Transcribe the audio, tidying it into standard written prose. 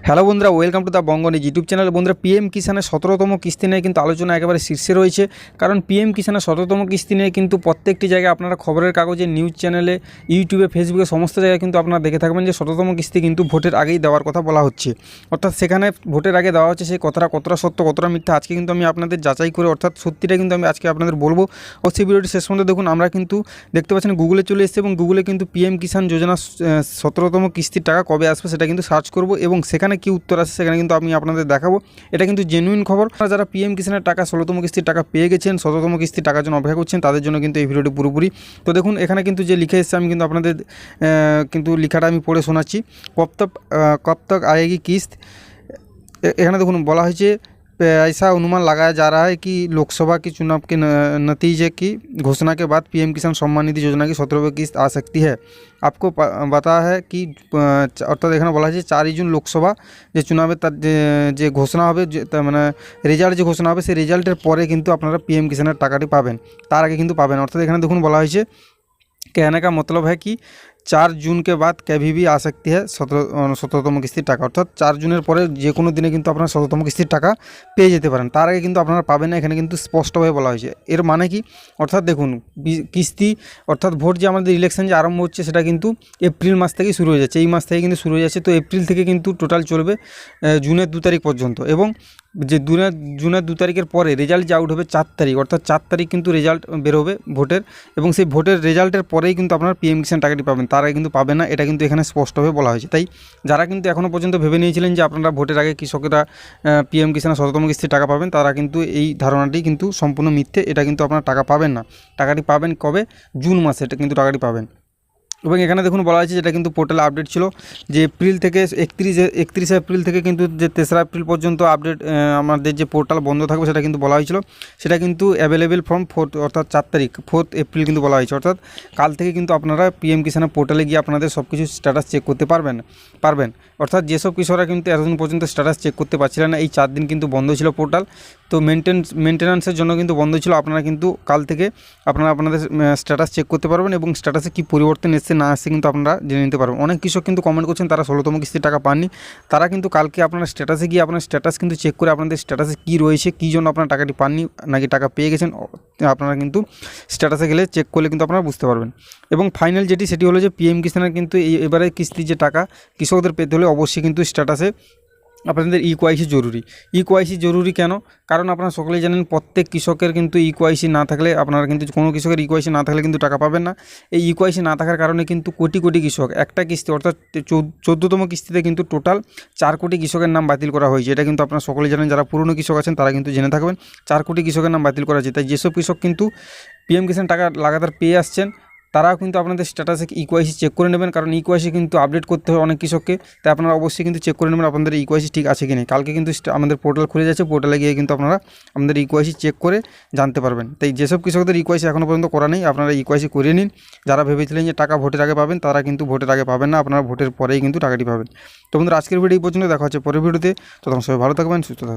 Hello বন্ধুরা, welcome to the Bongoni YouTube channel. বন্ধুরা, PM কিষানের 17তম কিস্তি নিয়ে কিন্তু আলোচনা একেবারে শীর্ষে রয়েছে। কারণ পিএম কিষানের 17তম কিস্তি নিয়ে কিন্তু প্রত্যেকটি জায়গায় আপনারা খবরের কাগজে, নিউজ চ্যানেলে, ইউটিউবে, ফেসবুকে সমস্ত জায়গায় কিন্তু আপনারা দেখে থাকবেন যে 17তম কিস্তি কিন্তু ভোটের আগেই দেওয়ার কথা বলা হচ্ছে। অর্থাৎ সেখানে ভোটের আগে দেওয়া হচ্ছে, সেই কথাটা কতটা সত্য কতটা মিথ্যা আজকে কিন্তু আমি আপনাদের যাচাই করে, অর্থাৎ সত্যিটা কিন্তু আমি আজকে আপনাদের বলবো। ও সেই ভিডিওটি শেষ পর্যন্ত দেখুন। আমরা কিন্তু দেখতে পাচ্ছেন গুগলে চলে এসেছে এবং গুগলে কিন্তু পিএম কিষাণ যোজনা 17তম কিস্তির টাকা কবে আসবে সেটা কিন্তু সার্চ করব এবং সেখানে কি উত্তর আসে সেখানে কিন্তু আমি আপনাদের দেখাবো। এটা কিন্তু জেনুইন খবর। যারা পিএম কিষাণের টাকা 16তম কিস্তির টাকা পেয়ে গেছেন, 17তম কিস্তির টাকার জন্য অপেক্ষা করছেন, তাদের জন্য কিন্তু এই ভিডিওটি পুরোপুরি। তো দেখুন, এখানে কিন্তু যে লিখে এসেছে আমি কিন্তু আপনাদের কিন্তু লেখাটা আমি পড়ে শোনাচ্ছি। কব তক আয়েগি কিস্ত। এখানে দেখুন বলা হয়েছে, ऐसा अनुमान लगाया जा रहा है कि लोकसभा की चुनाव के नतीजे की घोषणा के बाद पीएम किसान सम्मान निधि योजना की 17वीं किस्त आ सकती है। आपको पता है कि অর্থাৎ এখানে বলা হয়েছে 4 জুন লোকসভা যে চুনাবে তার যে ঘোষণা হবে, মানে রেজাল্ট যে ঘোষণা হবে, সেই রেজাল্টের পরে কিন্তু আপনারা পিএম কিষানের টাকাটি পাবেন, তার আগে কিন্তু পাবেন। অর্থাৎ এখানে দেখুন বলা হয়েছে, कहने का मतलब है कि 4 জুন के बाद कभी भी आ सकती है 17তম কিস্তির টাকা। অর্থাৎ 4 জুনের পরে যে কোনো দিনে কিন্তু আপনারা 17তম কিস্তির টাকা পেয়ে যেতে পারেন, তার আগে কিন্তু আপনারা পাবেন না। এখানে কিন্তু স্পষ্টভাবে বলা হয়েছে। এর মানে কি? অর্থাৎ দেখুন, কিস্তি অর্থাৎ ভোট যে আমাদের ইলেকশন যে আরম্ভ হচ্ছে সেটা কিন্তু এপ্রিল মাস থেকেই শুরু হয়ে যাচ্ছে, এই মাস থেকে কিন্তু শুরু হয়ে যাচ্ছে। তো এপ্রিল থেকে কিন্তু টোটাল চলবে জুনের 2 তারিখ পর্যন্ত, এবং যে জুনের 2 তারিখের পরে রেজাল্ট যে আউট হবে 4 তারিখ, অর্থাৎ 4 তারিখ কিন্তু রেজাল্ট বেরোবে ভোটের, এবং সেই ভোটের রেজাল্টের পরেই কিন্তু আপনারা পিএম কিষাণ টাকাটি পাবেন, তার আগে কিন্তু পাবেন না। এটা কিন্তু এখানে স্পষ্টভাবে বলা হয়েছে। তাই যারা কিন্তু এখনও পর্যন্ত ভেবে নিয়েছিলেন যে আপনারা ভোটের আগে কৃষকেরা পিএম কিষাণের 17তম কিস্তির টাকা পাবেন, তারা কিন্তু এই ধারণাটি কিন্তু সম্পূর্ণ মিথ্যে। এটা কিন্তু আপনারা টাকা পাবেন না। টাকাটি পাবেন কবে? জুন মাসে এটা কিন্তু টাকাটি পাবেন। এবং এখানে দেখুন বলা হয়েছে, যেটা কিন্তু পোর্টালে আপডেট ছিল, যে এপ্রিল থেকে 31 এপ্রিল থেকে কিন্তু যে 3রা এপ্রিল পর্যন্ত আপডেট আমাদের যে পোর্টাল বন্ধ থাকবে সেটা কিন্তু বলা হয়েছিল। সেটা কিন্তু অ্যাভেলেবেল ফ্রম 4 অর্থাৎ 4 তারিখ 4 এপ্রিল কিন্তু বলা হয়েছে। অর্থাৎ কাল থেকে কিন্তু আপনারা পিএম কিষাণের পোর্টালে গিয়ে আপনাদের সব কিছু স্ট্যাটাস চেক করতে পারবেন। অর্থাৎ যেসব কৃষকরা কিন্তু এতদিন পর্যন্ত স্ট্যাটাস চেক করতে পারছিলেন না, এই 4 দিন কিন্তু বন্ধ ছিল পোর্টাল। তো মেনটেন্যান্সের জন্য কিন্তু বন্ধ ছিল। আপনারা কিন্তু কাল থেকে আপনারা আপনাদের স্ট্যাটাস চেক করতে পারবেন এবং স্ট্যাটাসে কী পরিবর্তন এসছে না আসছে কিন্তু আপনারা জেনে নিতে পারবেন। অনেক কৃষক কিন্তু কমেন্ট করছেন তারা 16তম কিস্তির টাকা পাননি। তারা কিন্তু কালকে আপনার স্ট্যাটাসে গিয়ে আপনার স্ট্যাটাস কিন্তু চেক করে আপনাদের স্ট্যাটাসে কী রয়েছে, কী জন্য আপনার টাকাটি পাননি নাকি টাকা পেয়ে গেছেন, আপনারা কিন্তু স্ট্যাটাসে গেলে চেক করলে কিন্তু আপনারা বুঝতে পারবেন। এবং ফাইনাল সেটি হলো যে পিএম কিষাণের কিন্তু এবারে কিস্তির যে টাকা কৃষকদের পেতে হলে অবশ্যই কিন্তু স্ট্যাটাসে আপনাদের ইকোআইসি জরুরি। ইকোআইসি জরুরি কেন? কারণ আপনারা সকলেই জানেন প্রত্যেক কৃষকের কিন্তু ইকোআইসি না থাকলে, আপনারা কিন্তু কোনো কৃষকের ইকোআইসি না থাকলে কিন্তু টাকা পাবেন না। এই ইকোআইসি না থাকার কারণে কিন্তু কোটি কোটি কৃষক একটা কিস্তি অর্থাৎ 14তম কিস্তিতে কিন্তু টোটাল 4 কোটি কৃষকের নাম বাতিল করা হয়েছে। এটা কিন্তু আপনারা সকলেই জানেন, যারা পুরনো কৃষক আছেন তারা কিন্তু জেনে থাকবেন 4 কোটি কৃষকের নাম বাতিল করা হয়েছে। তাই যেসব কৃষক কিন্তু পিএম কিষাণ টাকা লাগাতার পেয়ে আসছেন তারাও কিন্তু আপনাদের স্ট্যাটাসে ইকোআইসি চেক করে নেবেন, কারণ ইকোআইসি কিন্তু আপডেট করতে হয় অনেক কৃষককে। তাই আপনারা অবশ্যই কিন্তু চেক করে নেবেন আপনাদের ইকোআইসি ঠিক আছে কি নেই। কালকে কিন্তু আমাদের পোর্টাল খুলে যাচ্ছে, পোর্টালে গিয়ে কিন্তু আপনারা আমাদের ইকোআইসি চেক করে জানতে পারবেন। তাই যেসব কৃষকদের ইকোআইসি এখনও পর্যন্ত করা নেই, আপনারা ইকোআইসি করে নিন। যারা ভেবেছিলেন যে টাকা ভোটের আগে পাবেন, তারা কিন্তু ভোটের আগে পাবেন না, আপনারা ভোটের পরেই কিন্তু টাকাটি পাবেন। তো বন্ধুরা, আজকের ভিডিও এই পর্যন্ত। দেখা হচ্ছে পরের ভিডিওতে। তখন সবাই ভালো থাকবেন, সুস্থ থাকবেন।